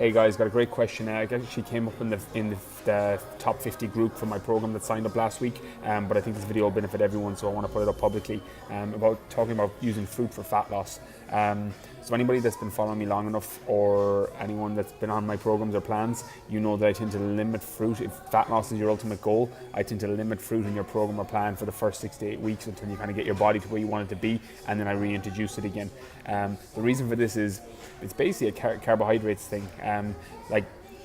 Hey guys, got a great question. I actually came up in the top 50 group for my program that signed up last week, but I think this video will benefit everyone, so I want to put it up publicly about talking about using fruit for fat loss. So anybody that's been following me long enough, or anyone that's been on my programs or plans, you know that I tend to limit fruit. If fat loss is your ultimate goal, I tend to limit fruit in your program or plan for the first 6 to 8 weeks until you kind of get your body to where you want it to be, and then I reintroduce it again. The reason for this is it's basically a carbohydrates thing. Like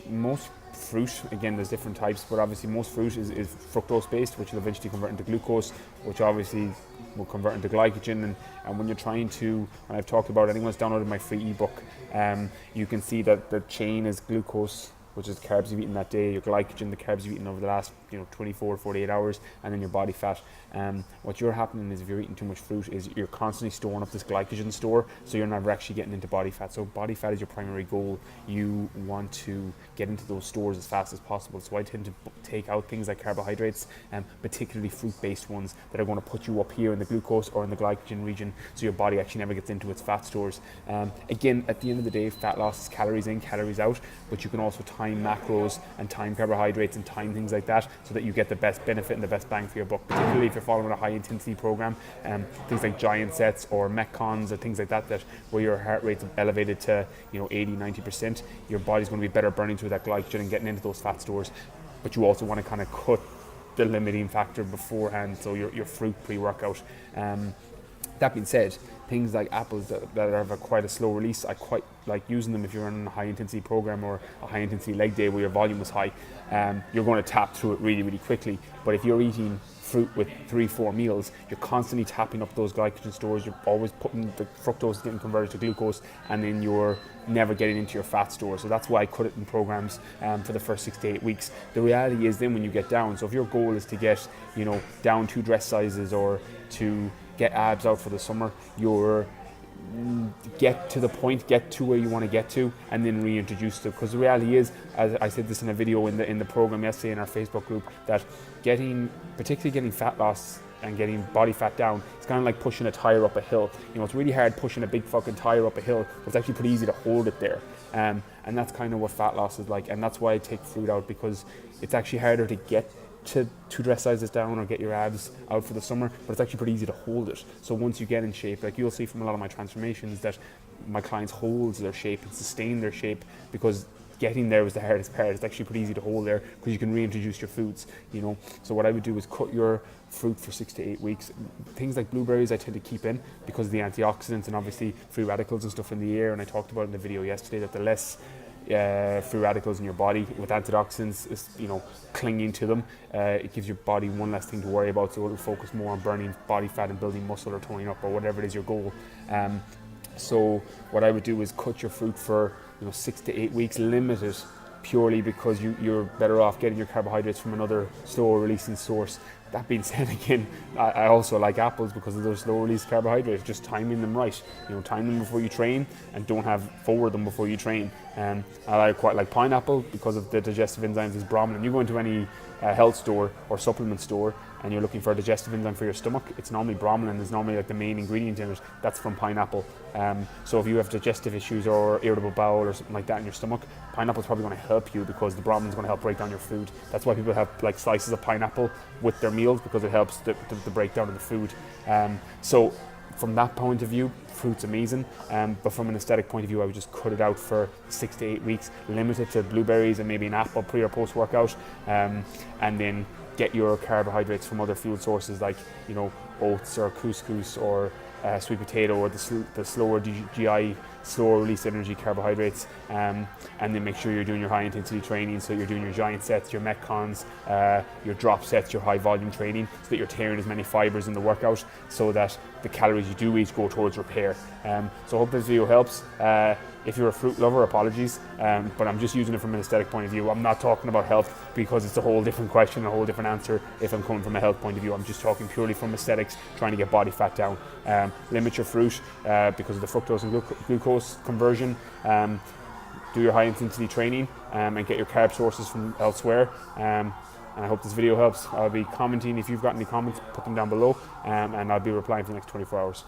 most fruit, again, there's different types, but obviously most fruit is fructose based, which will eventually convert into glucose, which obviously will convert into glycogen. And when you're trying to, and I've talked about, anyone's downloaded my free ebook, you can see that the chain is glucose, which is the carbs you've eaten that day, your glycogen, the carbs you've eaten over the last 24 to 48 hours, and then your body fat. What you're happening is, if you're eating too much fruit, is you're constantly storing up this glycogen store, so you're never actually getting into body fat. So body fat is your primary goal. You want to get into those stores as fast as possible. So I tend to take out things like carbohydrates, particularly fruit-based ones that are going to put you up here in the glucose or in the glycogen region, so your body actually never gets into its fat stores. Again, at the end of the day, fat loss is calories in, calories out, but you can also time macros and time carbohydrates and time things like that, so that you get the best benefit and the best bang for your buck, particularly if you're following a high intensity program. Things like giant sets or metcons or things like that, where your heart rate's elevated to 80-90%, your body's going to be better burning through that glycogen and getting into those fat stores. But you also want to kind of cut the limiting factor beforehand, so your fruit pre-workout. That being said, things like apples that have quite a slow release, I quite like using them if you're on a high intensity program or a high intensity leg day where your volume is high. You're going to tap through it really, really quickly. But if you're eating fruit with 3-4 meals, you're constantly tapping up those glycogen stores. You're always putting the fructose getting converted to glucose, and then you're never getting into your fat store. So that's why I cut it in programs for the first 6 to 8 weeks. The reality is then when you get down, so if your goal is to get down 2 dress sizes or to get abs out for the summer, get to the point, get to where you want to get to, and then reintroduce it. Because the reality is, as I said this in a video in the program yesterday in our Facebook group, that particularly getting fat loss and getting body fat down, it's kind of like pushing a tire up a hill. It's really hard pushing a big fucking tire up a hill, but it's actually pretty easy to hold it there. And that's kind of what fat loss is like, and that's why I take fruit out, because it's actually harder to get to 2 dress sizes down or get your abs out for the summer, but it's actually pretty easy to hold it. So once you get in shape, like you'll see from a lot of my transformations, that my clients hold their shape and sustain their shape, because getting there was the hardest part. It's actually pretty easy to hold there because you can reintroduce your foods. So what I would do is cut your fruit for 6 to 8 weeks. Things like blueberries I tend to keep in because of the antioxidants and obviously free radicals and stuff in the air, and I talked about in the video yesterday that the less free radicals in your body with antioxidants is clinging to them, it gives your body one less thing to worry about, so it'll focus more on burning body fat and building muscle or toning up or whatever it is your goal. So what I would do is cut your fruit for 6 to 8 weeks, limit it purely because you're better off getting your carbohydrates from another slow releasing source. That being said, again, I also like apples because of those slow release carbohydrates, just timing them right. Time them before you train and don't forward them before you train. I quite like pineapple because of the digestive enzymes is bromelain. You go into any health store or supplement store and you're looking for a digestive enzyme for your stomach, it's normally bromelain is normally like the main ingredient in it. That's from pineapple. So if you have digestive issues or irritable bowel or something like that in your stomach, pineapple is probably going to help you because the bromelain is going to help break down your food. That's why people have like slices of pineapple with their meals, because it helps the breakdown of the food. So from that point of view, fruit's amazing, but from an aesthetic point of view, I would just cut it out for 6 to 8 weeks, limit it to blueberries and maybe an apple pre or post workout, and then get your carbohydrates from other fuel sources like oats or couscous or sweet potato or the slower GI, slower release energy carbohydrates, and then make sure you're doing your high intensity training, so you're doing your giant sets, your metcons, your drop sets, your high volume training, so that you're tearing as many fibers in the workout so that the calories you do eat go towards repair. So I hope this video helps. If you're a fruit lover, apologies, but I'm just using it from an aesthetic point of view. I'm not talking about health because it's a whole different question, a whole different answer if I'm coming from a health point of view. I'm just talking purely from aesthetics, trying to get body fat down. Limit your fruit because of the fructose and glucose conversion. Do your high intensity training and get your carb sources from elsewhere. And I hope this video helps. I'll be commenting. If you've got any comments, put them down below, and I'll be replying for the next 24 hours.